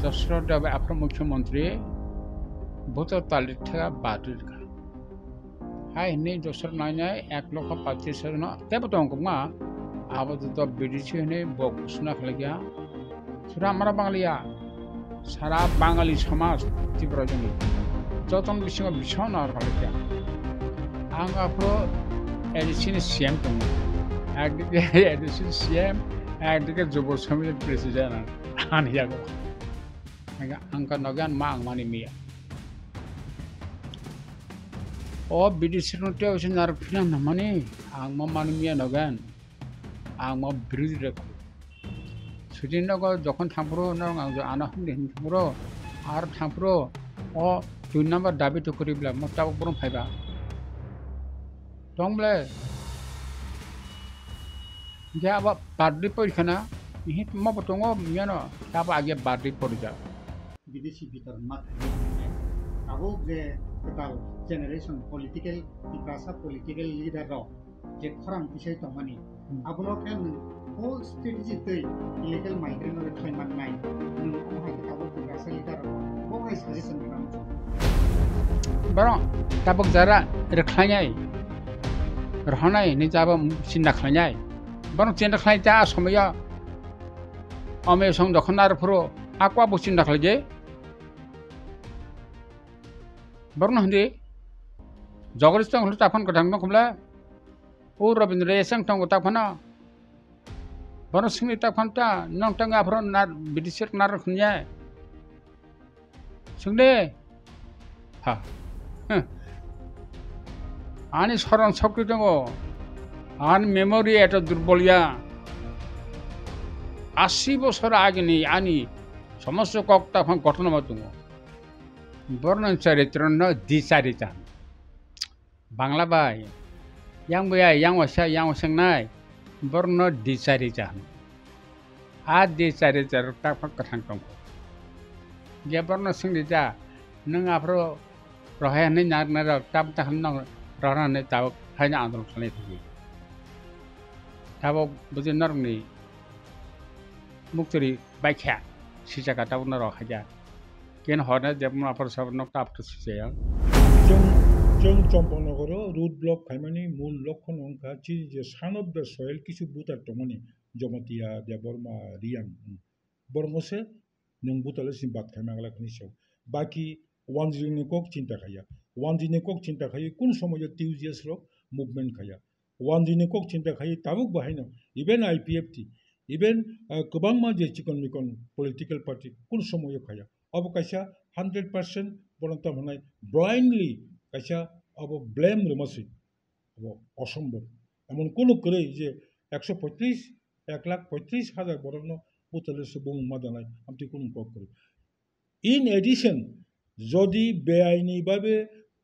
যশোর যাবে আপনার মুখ্যমন্ত্রী ভোটার তালিকা বাতিল হাই নি যশোর নাইনাই 1,25,000 না তেবো তো অঙ্কমা আপাতত বিডিসি হনে বকসনা খালিয়া সুরা আমরা বাঙালিয়া সারা বাঙালি সমাজ তীব্র জমি যতন বিসঙ্গ বিছাও না খালিয়া आं आपरो एडिशन सीएम दङ একদিকে এডিশন সিএম একদিকে যুব সমিতির president আনিয়াগো angka nogan ma ang mani mia o BDC note osin nar phina na mani ang ma mani mia nogan ang ma বিরোধী রেখো সুদিন নগর যখন থামপুরো নং আং আনা হমনি থামপুরো আর থামপুরো ও 2 নাম্বার দাবি তো করিবলা মতাব বরং ফাইবা দংলে যে আবার বার্থডে পরীক্ষা ইহি তোমা বতঙ্গ মিয়ানো তাবা আগে বার্থডে পরীক্ষা বিদেশি ভিতর মাত্র আবো যে টোটাল জেনারেশন পলিটিক্যাল ইকাসা পলিটিক্যাল লিডার র যে খরাম বিষয় তো মানি আবলো কেন ও স্ট্র্যাটেজি তৈ ইলিগাল মাইগ্রেন্ট রে খাইমান নাই নং ওহাই আবো ইকাসা লিডার ও হাই সাজেশন দিলাম বরং তাবক যারা রেখাইনাই রহনাই নি যাবা সিন্না খাইনাই বরং চিন্তা খাই তা সময় অমে সং দখনার ফ্রো আকwa বসিন্না খাইজে বরং হন্দি জগরিস্তং হল তাফন কঠাং নকমলা ও রবীন্দ্র এসং টং তাফনা বরং সিংনি তাফনটা নং টং আফ্রো নার বিদিসের নার খুনিয়া সুংদে হা আনি স্মরণ শক্তি দङ আন মেমোরি এত দুর্বলিয়া 80 বছর আগেনি আনি সমস্ত কক্তা ঘটনা দङ বর্ণন চরিত্র দ্বিচারিতা বাংলা বাই yang baya yang wasa yang wasangnai borno দ্বিচারিতা a দ্বিচারিতা ta kathang dङ ge borno singdija nang afro rohay ni nar nar tam ta nang rana taw haina andol khalai thagi taw bujin narni mukturi baikha sijaka taw na ro khaja ken hona jebna apar sabno tap to siya 정 점포너거로 루트 블록 갈만이 문 로콘 온카 지제 산업의 소일 기수 부터 동원이 저마티야 데버마 리앙 버모세 능부터를 심박 갈만가라 그니쇼 바키 원진이 꼭 진짜 가야 원진이 꼭 진짜 가야 군 소모여 띠우지스로 무브먼트 가야 원진이 꼭 진짜 가야 다국 바이노 이벤 IPFT 이벤 그방마 제 지금 미건 political party 군 소모여 가야 어버카샤 100% বরন্ত মানে blindly কাইসা of blame রমাসি of অসম্ভব এমন কোন করে যে 135,135,000 বরণ পুতলে সুবং মাদানাই আমতি কোন cock করে ইন এডিশন যদি বেআইনি ভাবে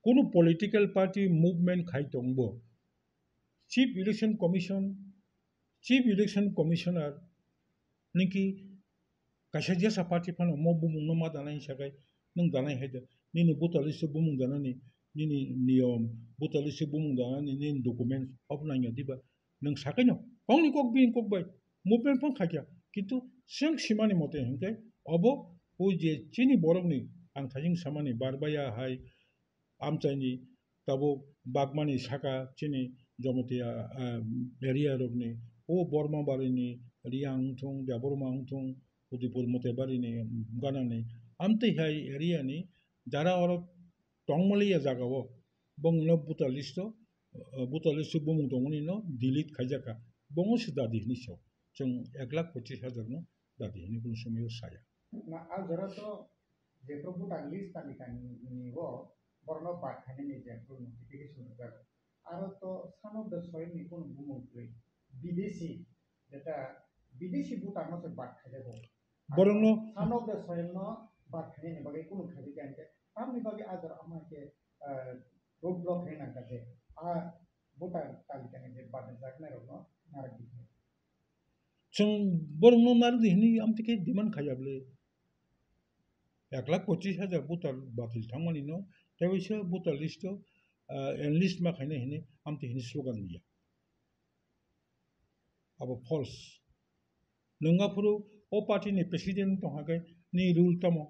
কোন পলিটিক্যাল পার্টি মুভমেন্ট খাই দংব চিফ ইলেকশন কমিশনার নাকি কাইসা জেসা পার্টি ফানো মবুম মাদানাই সাগাই nung danai hede nini butalisu bumung danani nini niyom butalisu bumung danani nini dokumen opnanya diba nung sakanya kongni kok bin kok bai movement pon khakya kintu seng simani mote hengke obo o je chini borogni ang thajing samani barbaya hai amchani tabo bagmani saka chini jomotia area rogni o borma barini riang thong jaborma thong udipur mote barini ganani আমতে হাই area নি যারা ওর টংমলিয়া জাগাও বংন বুতালিস্ট বুমুং দংনি ন delete খাইজাকা বংস দাদি নিছো जों 1,25,000 ন দাদি নি কোন সময় সায়া না আর যারা তো যে প্রভুটা লিস্ট তালিকানি নিব বর্ণ পাঠানি নি যে নোটিফিকেশন কর আর তো সানব দ সয় নি কোন বুমুং বিদেশি যেটা বিদেশি বুটা নসে পাঠাই দেব বরং সানব দ সয় ন बात है ने बगे कुन खाली जानते हमने बगे आदर আমাকে রোড ব্লক है ना কাছে आ बोटा तालिका ने जे बात जाकना रनो नारक दिखे जों बरनो नारक दिहनि आमतिके डिमान्ड खायाबले 1,25,000 बुटाल बातिल थांमानि न तेवैसो बुटाल लिस्ट एनलिस्ट मा खायने हिनि आमति हिनि स्लोगान निया अब फल्स नंगाफुरु ओ पार्टी नि president दहागे ni rule tamo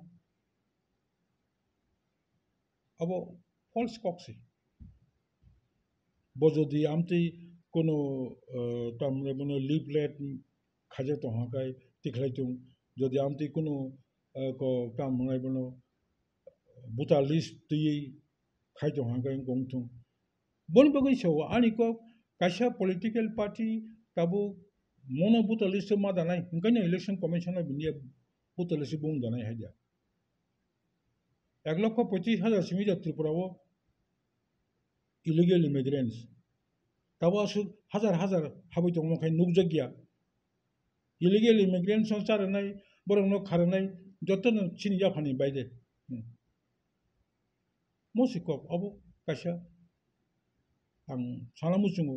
abo false coxi bojodi amti kono tamre bono leaflet khaje to hakai tikhlaitung jodi amti kono ko tamre bono buta list ti khai to hakai gongtung bon bagoi so ani ko kaisa political party tabu mono buta list ma danai ngani election commission of india buta list bung danai haja 1,25,000 সিমিজা ত্রিপুরাও illegal immigrants তাও আসু হাজার হাজার হাবই দংখাই নুকজগিয়া illegal immigrants চারনাই বরং খারনাই যতন চিনি জাফানি বাইদে মসিকক of কাশা আং সানামুসুঙ্গু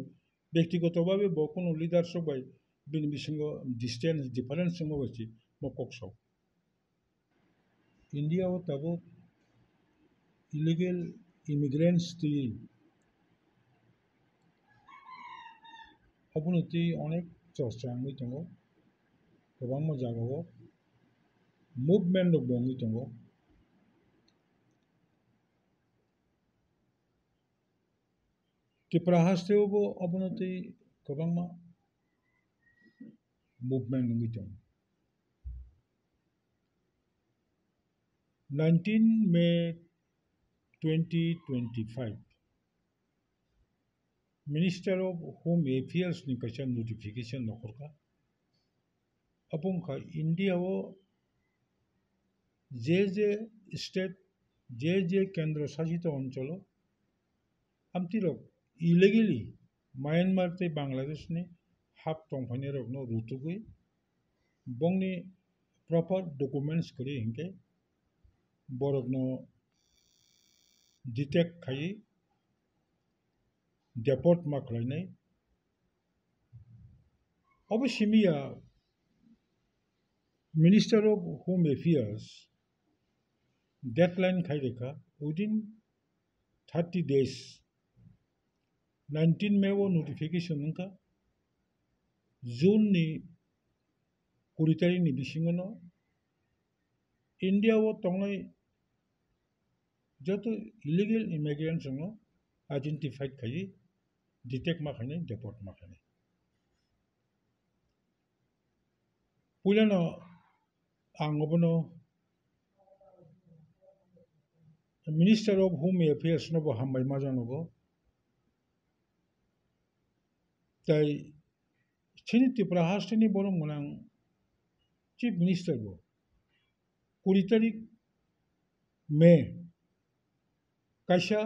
ব্যক্তিগতভাবে কোনো লিডার সবাই বিনি বিসঙ্গ ডিস্টেন্স ডিফারেন্স সঙ্গে হয়েছে মককসাও ইন্ডিয়াও তাবো illegal immigrants ti অবনতি অনেক চর্চা আমি দङ गोबां জায়গাও মুভমেন্ট দङ ত্রিপুরা হাস্তেও অবনতি गोबां movement দङ 19 May 2025 Minister of Home Affairs ni kaisa notification nokorka apongka India o je state je kendra shasito অঞ্চল amtirok illegally Myanmar te Bangladesh ni hap tongphani rok no rutugui bongni proper documents kori hinke borok no detect khai deport ma khlainai obishimiya Minister of Home Affairs deadline khai rekha within 30 days 19 May o notification nka June ni 20 tarik ni bisingono India o tongnai যত illegal immigrants দङ identified খাই detect मा खाने deport मा खाने पुलानो आंगबनो minister of home affairs नो हामबाय मा जानोगो ताई चिनि त्रिपुरा हास्टेनि बरं गोनां चिफ मिनिस्टर बो 20 तारिख मे কাইসা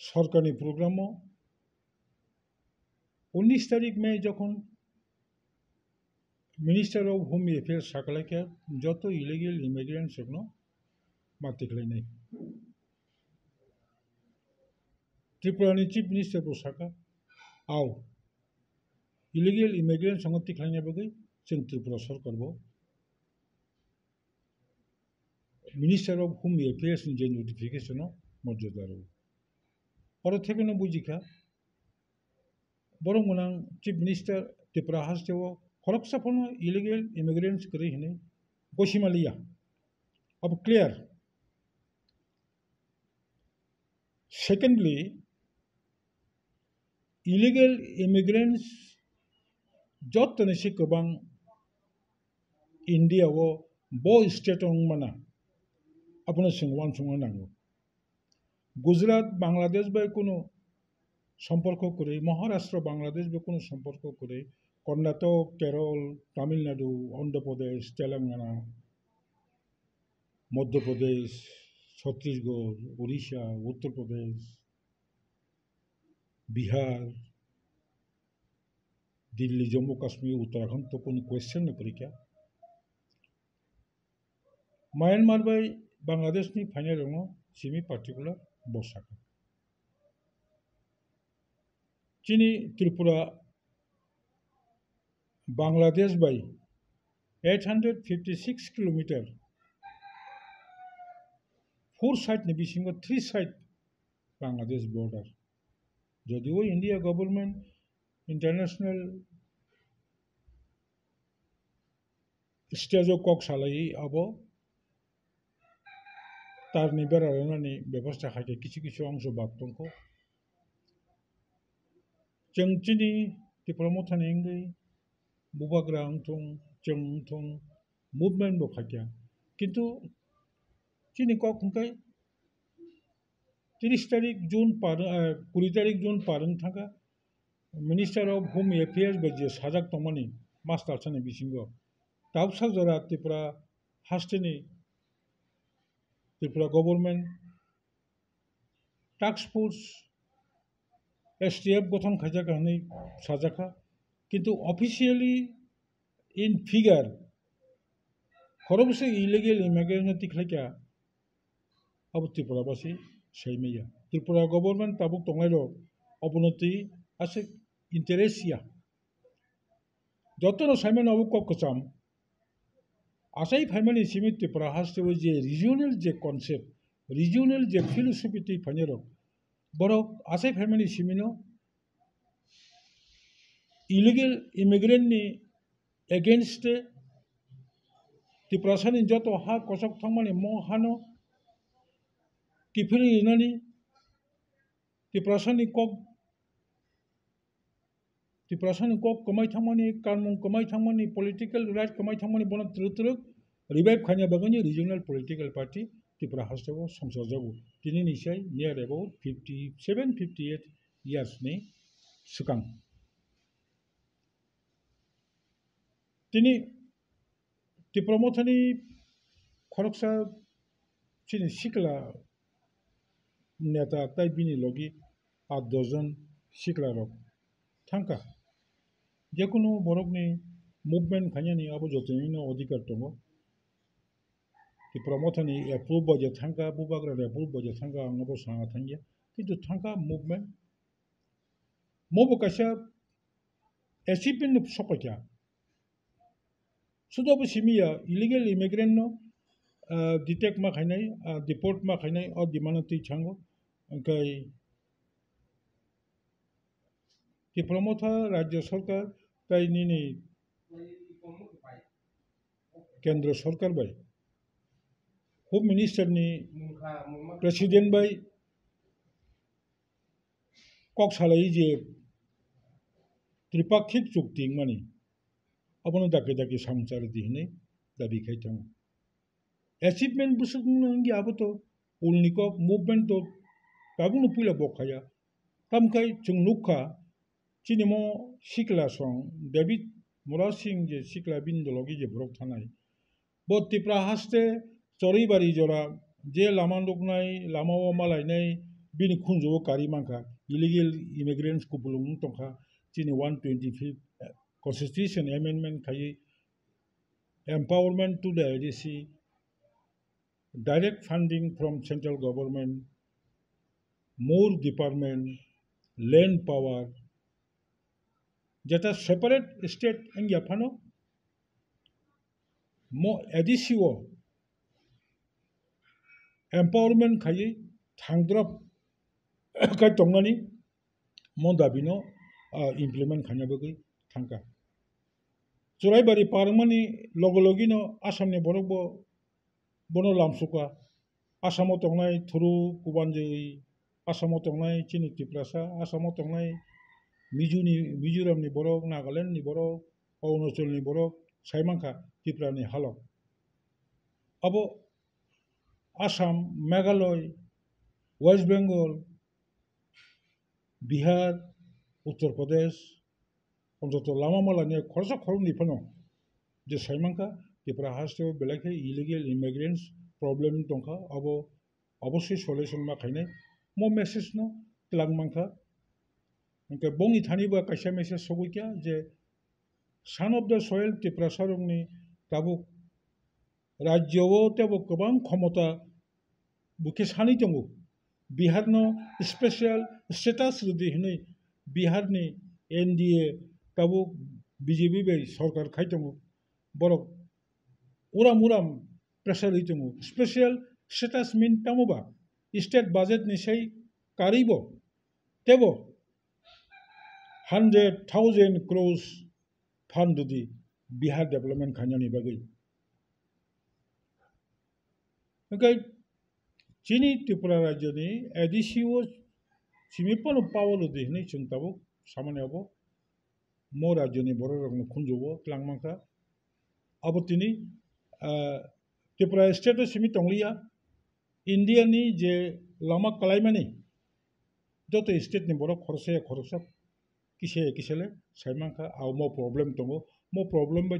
সরকারি প্রোগ্রামও 19 তারিখ মে যখন মিনিস্টার অফ হোম অ্যাফেয়ার্স সাকালাকে যত ইলিগেল ইমিগ্রেন্টস হল মাতিকলাই নাই ত্রিপুরানি চিফ মিনিস্টার বো সাকা আও ইলিগেল ইমিগ্রেন্টস সঙ্গে তিকলাইনে বগৈ जों ত্রিপুরা সরকার বো Minister of Home Affairs ni je notification mojodaro oro theke no bujika borong gonang chief minister Tripura hasteo khoroksa phono illegal immigrants kori hine gosimaliya ab clear secondly illegal immigrants jotone se gobang India o bo state ong mana अपने सिंगवान सुंगा नांगो गुजरात बांग्लादेश बे कोनो सम्पर्क करे महाराष्ट्र बांग्लादेश बे कोनो सम्पर्क करे कर्नाटक केरल तमिलनाडु आंध्र प्रदेश तेलंगाना मध्य प्रदेश छत्तीसगढ़ उड़ीसा उत्तर प्रदेश बिहार दिल्ली जम्मू कश्मीर उत्तराखंड तो कोनो क्वेश्चन न करी क्या म्यांमार बे बांग्लादेश नि फाइनल दङ सिमी पार्टिकुलर बसाका चिनी त्रिपुरा बांग्लादेश बाय 856 किलोमीटर 4 साइड नि बिसिंग 3 साइड बांग्लादेश बॉर्डर जदिव इंडिया गवर्नमेंट इंटरनेशनल स्टेजो कक सालायि आबो तारनि बेरायनानै बेबस्था खायदे किछु अंश बागतंखौ जों दिनै दिप्ल'मथानि इंगै बुबाग्रा अंथं जों थं मुभमेन्ट बो खायदिया किन्तु दिनै कक हंखाय 30 तारिख जून 20 तारिख जून पारं थांगा मिनिस्टार ऑफ होम अफेयर्स बजे साजाक तंमानि मास्टार साने बिसिंगो दाब साजरा त्रिपुरा हास्टेनि Tripura government task force STF गठन खायजाका हनै साजाका किन्तु ऑफिशियली इन फिगर खरबसे इलीगल इमिग्रेशन तिखलाइका अब त्रिपुरा बासी सैमेया त्रिपुरा गवर्नमेंट ताबुक तंगलाइरो अवनति आसे इंटरेस्टिया जतनो साइमन अबु ककचाम आसाई फाइमानि सिमि त्रिपुरा हास्टेबो जे रिजनल जे कॉन्सेप्ट रिजनल जे फिलोसफी ति फानेरो बरक आसाई फाइमानि सिमिनो इलीगल इमिग्रेंट नि अगेंस्ट त्रिपुरा सानि जतो हा कसक थांमानि म हानो किफिरि इनानि त्रिपुरा सानि कक कमाई थांमानि कानमुं कमाई थांमानि पॉलिटिकल राइट कमाई थांमानि बना त्रुतुरुक revive खानिया बागनि regional political party Tripura हास्टेबो संसद जाबो दिनै निसाय नियर अबाउट 57-58 years नि सिगां दिनै त्रिपुरामथानि खरकसा दिनै सिकला नेता ताइ बिनि लगी 8-10 जन सिकला रक थांका जेकुनु बरकनि मुभमेंट खानियानि आबो जतनिनो अधिकार दङ त्रिपुरामथानि एप्रुव बजे थांका बुबाग्रा एप्रुव बजे थांका आंबो साङा थांगिया किन्तु थांका मुभमेंट मबो कासा एचिभमेन्ट सपक्या सुदबो सिमिया इलीगल इमिग्रेंट नो डिटेक्ट मा खायनाय डिपोर्ट मा खायनाय अ दिमानति छांगो ओंखाय त्रिपुरामथा राज्य सरकार ताइनि केंद्र सरकार बाय होम मिनिस्टर नि प्रेसिडेंट बाय कक सालायि जे त्रिपाक्षिक चुक्ति मानि अबनो दाके दाके समाचार दिहनै दाबि खायथां अचीवमेंट बुसुंगी आबो उलनिकक मूवमेंट तो दाबुनो पुला बखाया तामखाय जों नुखा चिनिमो सिकला सं डेविड मुरा सिंह जे सिकला बिन्दलगी जे ब्रक थानाय बो त्रिपुरा हास्ते चरैबारि जरा जे लामा लुकनाय लामाव मालायनाय बिनि खुंजो कारि मांखा इलीगल इमिग्रेंट्स को बुलुं तंखा चिनि 125 Constitution Amendment खाई empowerment to the IDC, direct funding from central government, more department, land power, jata separate state engya phano, mo adisiwo empowerment खाई thangdrap kai tongnani mo dabino implement khanya bagai thangka. Churaibari parmani logologino asamni borokbo bono lamsuka asamo tongnai thuru kubanjei asamo tongnai chini tiprasa asamo tongnai mizoram ni borok nagaland ni borok arunachal ni borok saimangkha tipra ni halok abo Assam Meghalaya West Bengal Bihar Uttar Pradesh অন্তত লামামালা নিয়ে খরচা খরচনি phone যে সাইমাংকা Tripura हास्टेव बेलेखे illegal immigrants problem दंखा अब अवश्य solution मा खायनाय मो message न लांगमांखा ओंके बंनि थानिबा कायसा मेसेज सगैक्या जे सान ऑफ द सॉइल त्रिपुरा सारंनि दाबो राज्यव तेबो गोबां क्षमता बुके सानै दङ बिहारनो स्पेशल स्टेटास रुदि हनै बिहारनि एनडीए ताबो बीजेपी बाय सरकार खायदङ बरक उराम प्रेसार हिदङ स्पेशल स्टेटास मिन तामोबा स्टेट बाजेट निसाय कारिबो तेबो 100,000 crores fund di Bihar development खान्यानि बागै 그러니까 진이 त्रिपुरा राज्योनि एडिसिओ सिमिपन पावलो देहने चिंताबो सामान्यबो मो राज्योनि बररंनो खुंजोबो क्लांमांका अब तिनी त्रिपुरा स्टेट सिमि तंगलिया इंडियानि जे लामा कलाइमानि जत स्टेट नि बरो खरसा किसेले साइमांका आव मो प्रॉब्लम दंगो मो प्रॉब्लम बा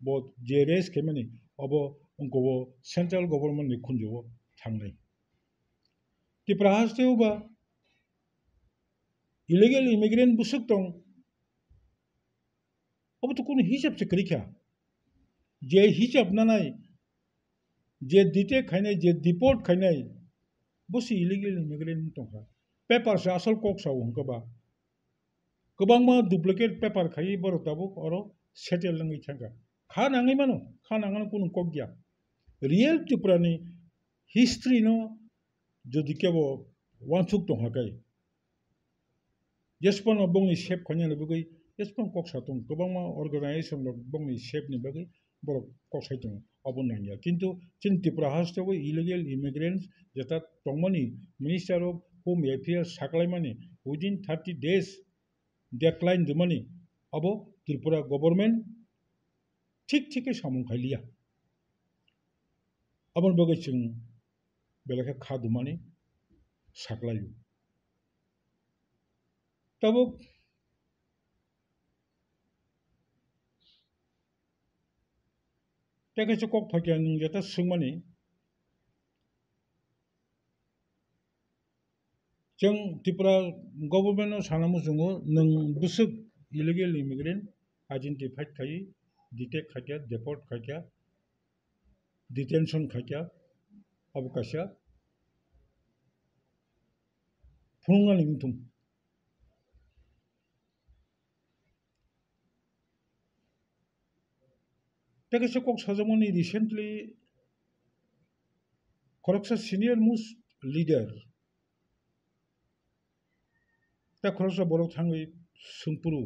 बो जे रेस केमानि अब उनको सेंट्रल गवर्नमेंट नि खुंजोबो थांनाय Tripura हास्टेउबा illegal immigrant busuk tong अब तो कोनो हिसाब से करी क्या जे हिसाब ना नाय जे दिते खाइनाय जे डिपोर्ट खाइनाय बस illegal immigrant तंखा पेपर से असल कोक साव हंकबा गोबां मा डुप्लिकेट पेपर खाइ बर ताबो अरो सेटेल लंगै थांगा खा नाङै मानो खा नाङानो कोनो कोक गया रियल त्रिपुरानि हिस्ट्री नो जदि केबो वानसुक तंहाकाय जेसपन बंनि शेप खन्याले बगै जेसपन कक्सा दं गोबां अर्गानाइजेशन बंनि शेपनि बगै बर कक्साय दं अबन नाया किंतु चिन त्रिपुरा हास्टेबो इलीगल इमिग्रेंट्स जेता तंगमनि मिनिस्टर ऑफ होम अफेयर्स साकलायमानि विदिन 30 days डेक्लाइन दमनि अब त्रिपुरा गवर्नमेंट ठीक सामं खाइलिया अबन बगै चिन बेलेखा खादुमानि साकलायु तब तेकेसे कोक फाकिया नों जेता सोंमानि जों त्रिपुरा गवर्नमेंट सानामु जोङो नों बुसुक इलीगल इमिग्रेंट आइडेंटिफाइड खाइ डिटेक्ट खाकिया डेपोर्ट खाकिया डिटेंशन खाकिया अबकाशा फुंगानि मुथुम तेकेसे कोक साजमनि रिसेंटली खरकसा सीनियर मोस्ट लीडर ता खरकसा बरो थांगै सुंपुरु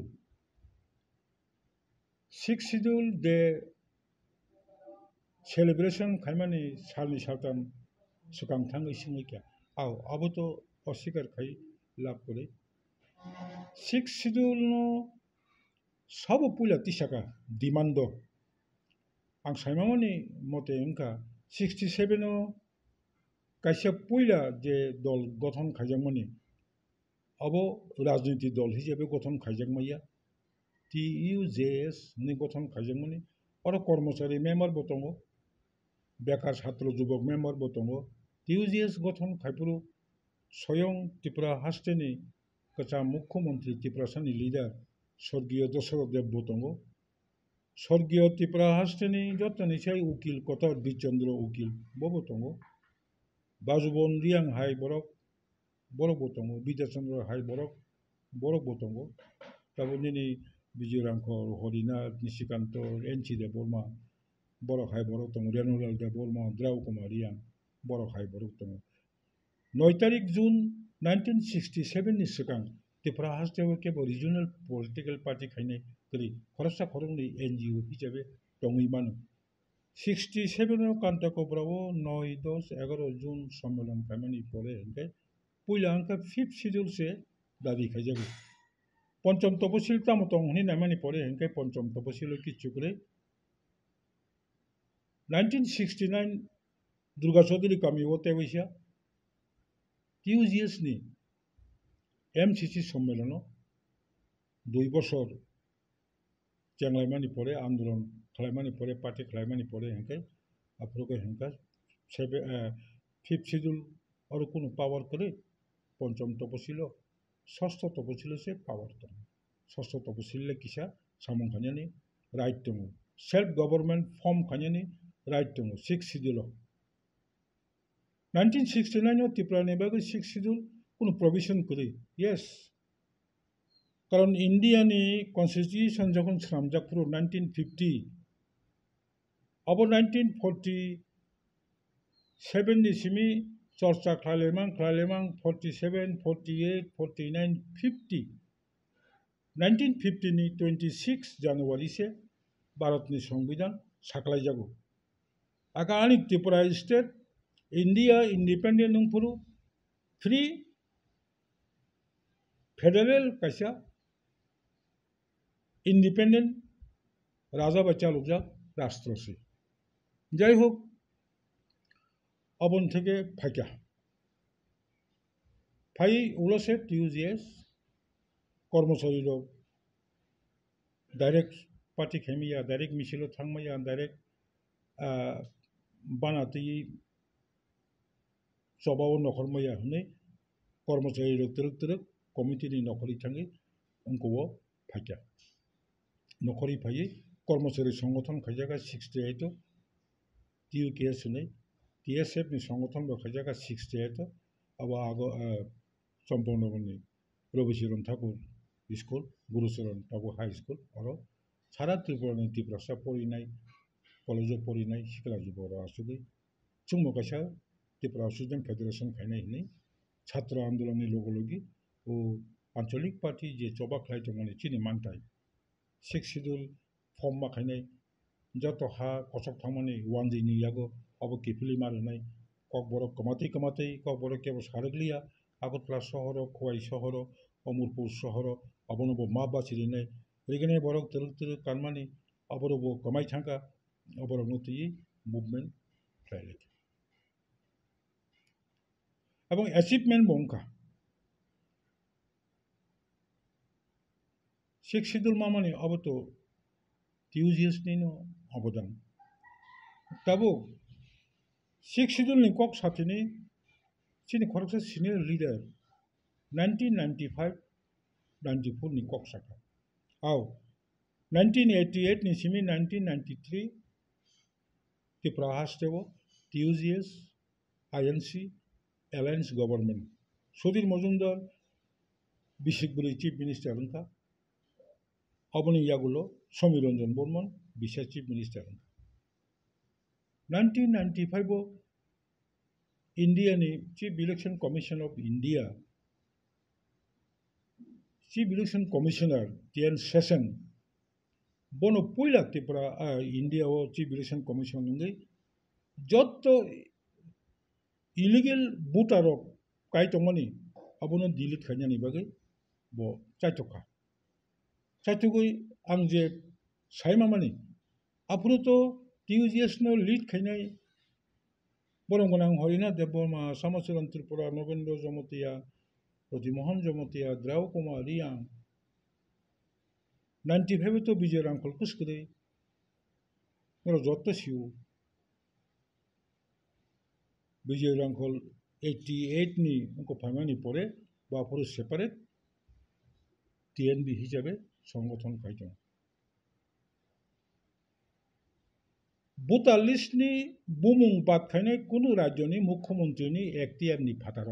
6 schedule दे celebration खाइमानि सालनि सालतान सुकां थांगै सिङै क्या आव अब तो अस्वीकार खाइ लाभ करे 6 schedule नो सब पुला तिसाका डिमांड आं साइमामनि मते इनका 67 नो काइसा पुला जे दल गठन खाइजामनि अब राजनीति दल हिसाबै गठन खाइजामैया TUJS नि गठन खाइजामनि और कर्मचारी मेम्बर बतंगो बेकार छात्र युवक मेम्बर बतंगो TUJS गठन खाइपुरु स्वयं त्रिपुरा हास्टेनि कचा मुख्यमंत्री त्रिपुरा सानि लीडर स्वर्गीय दशरथ देव बतंगो स्वर्गीय त्रिपुरा हास्टेनि जतनि साइ उकिल कतर बिचंद्र उकिल बतंगो बाजुबन रियांग हाई बरक बतंगो विद्याचंद्र हाई बरक बतंगो ताबुनिनि विजयरांखर हरिनाथ निशिकांत एनसी देव बर्मा बरक हाई बरक तंगो रेणुलाल देव बर्मा द्राव कुमार रियांग बरक हाई बरक तंगो 9 तारिख जून 1967 नि सिगां त्रिपुरा हास्टेआव केबो रिजनल पलिटिकल पार्टी खाइनाय करी खरसा खरंनि NGO हिसाबै दङै मानो 67 नो कांताकोब्रावो 9 10 11 जून सम्मेलन खाइमानि परे हंके पुइला अंका 5th schedule से दाबी खाइजाबो पंचम तपसिल तामतंग हनि नामानि परे हंके पंचम तपसिल किचुकरे 1969 दुर्गा चौधरी कामियो तेवैसा TUJS नि MCC सम्मेलन 2 बছर चेंगलायमानि परे आंदोलन खालायमानि परे पार्टी खालायमानि परे हंके आफरोके हंका 5th schedule और कोनो पावर करे पंचम तपसिल षष्ठ तपसिल से पावर दं षष्ठ तपसिल किसा सामं खान्यानि राइट दं सेल्फ गवर्नमेंट फॉर्म खान्यानि राइट दं 6 schedule 1969 नो त्रिपुरा ने बागै 6 schedule कोनो प्रोविजन करे यस कारण इंडिया नि कन्स्टिट्यूशन जखन सामजाकपुर 1950 अब 1947 नि सिमी चर्चा खालेमां 47 48 49 50 1950 नि 26 जनवरी से भारत नि संविधान साकलाय जागो आगामी Tripura state India independent nungpuru free federal kaisa independent রাজা বাচ্চা লোকজা রাষ্ট্রসি যাই হোক অবন থেকে ফাইকা ফাই উলসে টিউজিএস কর্মচারী লোক ডাইরেক্ট পার্টি খেমিয়া ডাইরেক্ট মিছিল থাকমাইয়া ডাইরেক্ট বানাতে সবাও নখরমাইয়া হনে কর্মচারী লোক তেরক তেরক কমিটিनि নখরি থাঙ্গি অঙ্কও ফাইকা নখরি ফাইয়ে কর্মচারী সংগঠন খাইজাগা 68 টিউকেএস হনে টিএসএফ नि সংগঠন খাইজাগা 68 আবা আগ সম্পূর্ণবনি রবিচরণ ঠাকুর স্কুল গুরুচরণ ঠাকুর হাই স্কুল আর সারা ত্রিপুরাनि ত্রিপুরাসা পরিনাय কলেজে পরিনাय শিক্ষা যুবর আসুগি চুমকাশা ত্রিপুরা স্টুডেন্ট ফেডারেশন খাইনাय হনে ছাত্র আন্দোলনनि লগলগি ও আঞ্চলিক পার্টি যে চবা খাইতমানে চিনি মানতাই 6 শিডিউল ফর্ম মাখাইনাय যত হা কসক থামানে ওয়ান দিনি ইয়াগো অব কিফলি মারনাय কক বড় কমাতেই কমাতেই কক বড় কেবল সারগলিয়া আগরতলা শহর খোয়াই শহর অমরপুর শহর অবনব মা বাচিরিনাय রেগেনে বড় তেরক তেরক কানমানি অবরব কমাই থাকা অবরব নতি মুভমেন্ট ফ্লাইলেট এবং অ্যাচিভমেন্ট বংকা 6 শিডিউল মামানি অবতো টিউজিএস নিনো অবদান তাবো 6 শিডিউল नि কক সাথেনি চিনি খরকসা সিনিয়র লিডার 1995 94 नि কক সাথা আও 1988 नि सिमी 1993 त्रिपुरा हास्टेव TUJS INC alliance government Sudhir Majumdar বিশেষগুলি চিফ মিনিস্টার হনকা অবনি ইয়াগুলো সমীর রঞ্জন বর্মন বিশেষ চিফ মিনিস্টার হনকা 1995 ইন্ডিয়ানি chief election commission of India chief election commissioner T N Seshan বনো পয়লা ত্রিপুরা ইন্ডিয়া ও চিফ ইলেকশন কমিশন নঙ্গি যত ইলিগেল ভোটারক কাইতমানি আবনো ডিলিট খাইনানি বাগে ব চাইতকা চাইতগই आं जे साइमामानि आपुरो तो টিউজিএস नो লিড খাইনাय বরংগনাং হরিনা দেববর্মা সামচরণ ত্রিপুরা নবেন্দ্র জমতিয়া প্রতিমোহন জমতিয়া দ্রাউ কুমার রিয়াং 95 তো বিজয় রাংকল কুস্করে ওরা যত সিউ বিজয় রাংকল 88 नि उनको फाइमानि परे बापुरो सेपारेट টিএনবি হিসাবে সংগঠন খাইতো 42 नि बुमुं बात खाइनाय कुनु राज्यनि मुख्यमंत्रीनि एक्टियारनि फाटार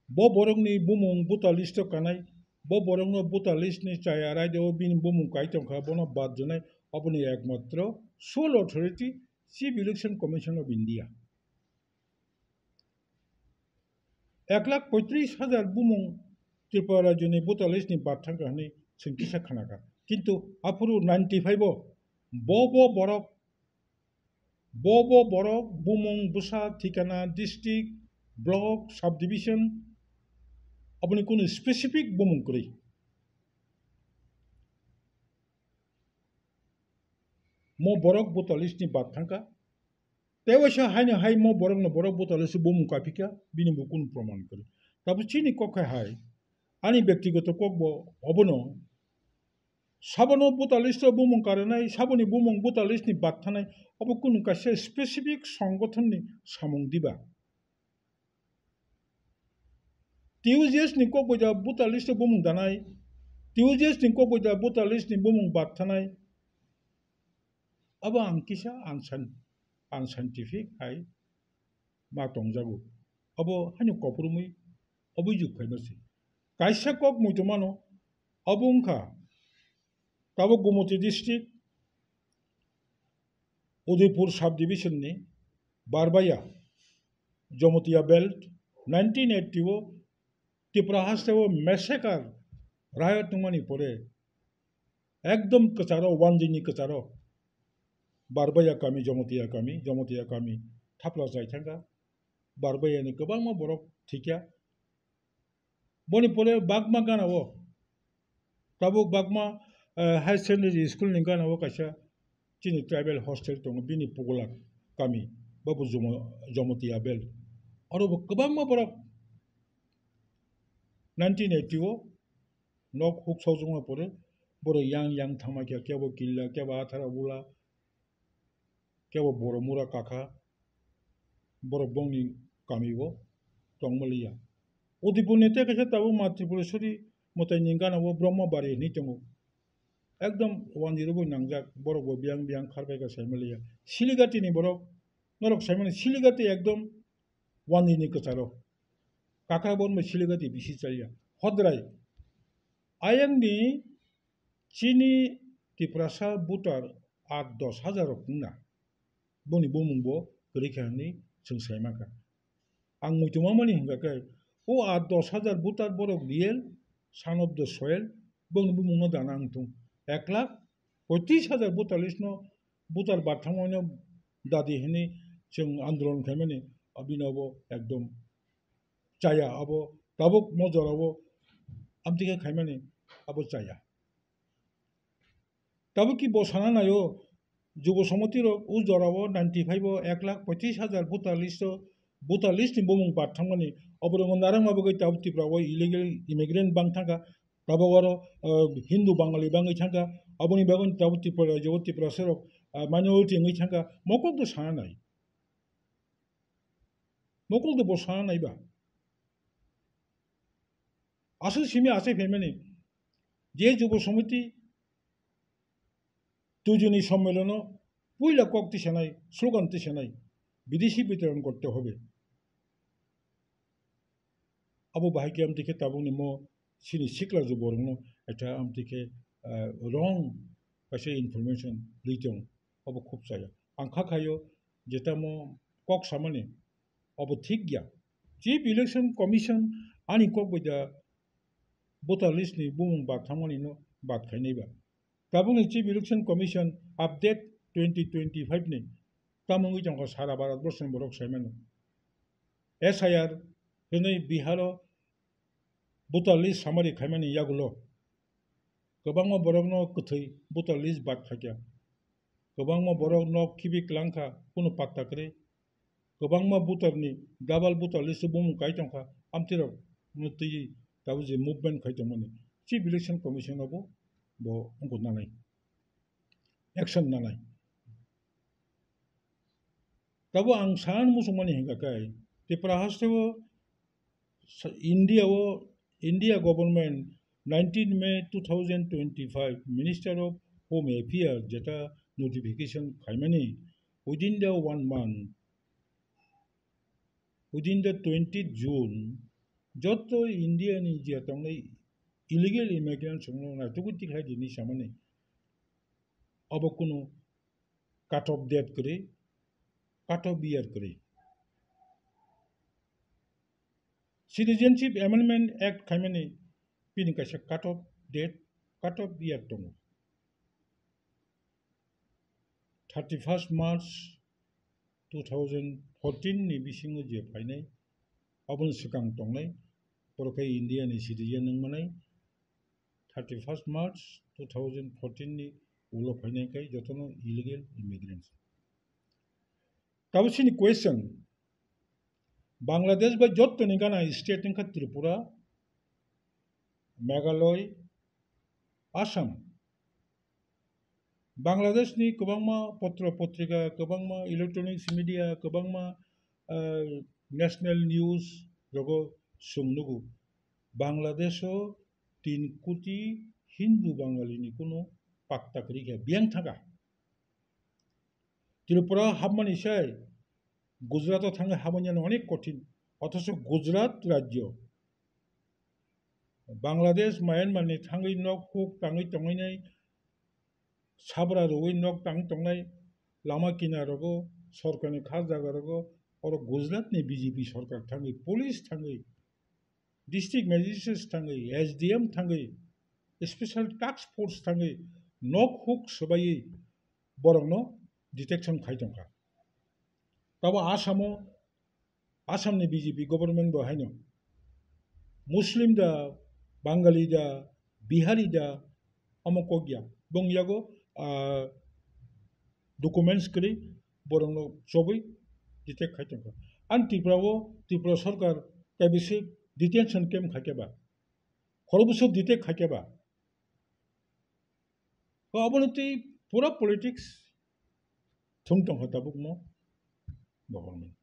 बो बरंनि बुमुं 42 तो कानाय बो बरंनो 42 नि चाया राज्य बिनि बुमुं काइतंखा बनो बात जनाय अपनी एकमात्र sole authority chief election commission of India 1,35,000 बुमुं त्रिपुरा राज्यनि 42 नि बात थांगानि सोंखिसा खानागा किन्तु आपुरु 95 बो बरक बुमुं बुसा ठिकाना डिस्ट्रिक्ट ब्लक सब डिविजन अपनी कोनो स्पेसिफिक बुमुं करै मो बरक 42 नि बात थांगा तेवशा हाइनो हाइ मो बरक न बरक 42 बुमुं काफिका बिनि बुकुन प्रमाण करे ताबो चिनि कखाय हाय आनि व्यक्तिगत ककबो अबनो साबनो 42 तो बुमुं कारनाय साबनि बुमुं 42 नि बात थानाय अब कुनु कासे स्पेसिफिक संगठननि सामुं दिबा टिउजिएस नि कबजा 42 तो बुमुं दानाय टिउजिएस नि कबजा 42 नि बुमुं बात थानाय अब आंकिसा आनसाइन्टिफिक हाय मा तंजागु अब हानि कपरुमै अभिजुग खाइमासि काइसा कक मुइतमानो अबुंखा ताबो Gumti district Udaipur sub division नि बारबाया जमतिया बेल्ट 1980 त्रिपुरा हास्टेव मेसेकार रायत नमानि परे एकदम कचारो वानजिनि कचारो बारबाया गामि जमतिया गामि थाफ्ला जायथांगा बारबायानि गोबां मा बरफ थिकिया बनि परे बागमा गानावो ताबो बागमा हाई सेकेंडरी स्कूल नि गानावो काइसा चिनि ट्राइबल हॉस्टेल दङ बिनि पगला गामि बाबु जमतिया बेल आरो गोबां मा बरफ 1980 नक हुक सावजोंमा परे बर yang थामाकिया केबो किल्ला केबो आथारा बुला केबो बरमुरा काका बर बंनि गामिवो दंमलिया उदिपुरनि तेकेसे ताबो मातृपुरेश्वरी मताइ निंगानावो ब्रह्मबारि नि दङ एकदम 10 बो नांजाक बरबो बियां खारबायगा साइमलिया सिलिगातिनि बरक नरक साइमनि सिलिगाति एकदम वानिनि कचारो काका बनबो सिलिगाति बिसि जाया हद्राय आयंनि चीनी तिप्रासा बुटार 8-10 हजार कुंना बनि बुमुंबो गरिखानि जों साइमाका आं मुतुमा मानि हिंगाखाय ओ 8-10 हजार बुटार बरक real son of the soil बनि बुमुंनो दाना आंथुं 1,35,000 बुटालिसनो बुटार बाथांनो दादि हनि जों आंदोलन खायमानि अबिनावो एकदम जाया अबो दाबुक मजरावो आमतिके खायमानि अबो जाया तब की बोसाना नायो जुब समतिरो उ जरावो 95 1,35,000 बुटालिस्ट नि बुमुं बाथांमानि अबरंग नारांमाबो गै ताबतिफ्रावो इलीगल इमिग्रेंट बांथांगा ताबवारो हिंदू बांगाली बांगै थांगा अबनि बागन ताबतिफ्रा जवतिफ्रा सरक माइनॉरिटी ngै थांगा मकल दो साना नाय मकल दो बोसाना नायबा आसु सिमी आसे फेमेनि जे जुब समिति দুজনই সম্মেলনও পয়লা কক্তি সেনাই স্লোগানটি সেনাই বিদেশি বিতরণ করতে হবে আবু বাহাইকে আমতিকে তাবুনি মো সিনি সিকলা জবরনো এটা আমতিকে রং কাছে ইনফরমেশন লিটং আবু খুব চায়া आंखा खायो जेता मो কক সামানে আবু ঠিক গিয়া চিফ ইলেকশন কমিশন আনি কক বইদা ভোটার লিস্টনি বুমুং বাথামনিनो बात खायनायबा ताबुनि चीफ इलेक्शन कमिशन अपडेट 2025 नि तामुंगि जंखा सारा भारत बर्षनि बरक साइमानो एसआईआर हनै बिहारो भोटार लिस्ट सामारि खायमानि यागुलो गोबांमा बरकनो कथै भोटार लिस्ट बाद खाया गोबांमा बरकनो किबिक लांखा कुनु पात्ता करे गोबांमा भोटारनि डाबल भोटार लिस्ट बुमु काय जंखा आमतिरक नतै ताबु जे movement खायतमनि chief election commission above bo ungko nanai action nanai tabo ang san musumani hinga kai te prahastewo India government 19 May 2025 Minister of Home Affairs jeta notification khaimani within the 1 month within the 20th June joto India ni jetangai illegal immigrants na tuguti khai dini samane अब कुनो cut off date करे cut off year करे citizenship amendment act खायमानि पिनि कासे cut off date cut off year दङ 31 मार्च 2014 नि बिसिङो जे फायनाय अबन सिगां दंनाय बरखाय इंडिया नि सिटीजन नंमानाय 31 मार्च 2014 नि उलो फायनाय kai jotono illegal immigrants tabusini question Bangladesh ba jotto ni gana state ni Tripura Meghalaya Assam Bangladesh ni kobangma potra potrika kobangma electronics media kobangma national news rogo sungnugu Bangladesh o 3 कोटी हिंदू बांगाली नि कुनो पाक्ता करिया बियां थागा त्रिपुरा हाबमानि साय गुजरात थांगा हाबनियानो अनेक कठिन अथच गुजरात राज्य बांग्लादेश म्यानमार नि थांगै नक hook तांगै तंगैनाय Sabra रोवै नक तांग तंगनाय लामा किनारगो सरकारनि खास जागारगो और गुजरात नि बीजेपी सरकार थांगै पुलिस थांगै डिस्ट्रिक्ट मैजिस्ट्रेट थांगै एसडीएम थांगै स्पेशल टास्क फोर्स थांगै नक हुक सबायै बरंनो डिटेक्शन खायदोंखा दाबो आसामनि बिजेपि गभर्नमेन्ट बहायनो मुस्लिम दा बांगाली दा बिहारी दा अमकोगिया बंगियागो डकुमेंट्स करी बरंनो सबई डिटेक्ट खायदोंखा आन त्रिपुरा सरकार कैबिसे डिटेंशन कैम्प खाकेबा खरबुसो डिटेक्ट खाकेबा अबनति पूरा पॉलिटिक्स थुंग दं हता बुकनो गवर्नमेंट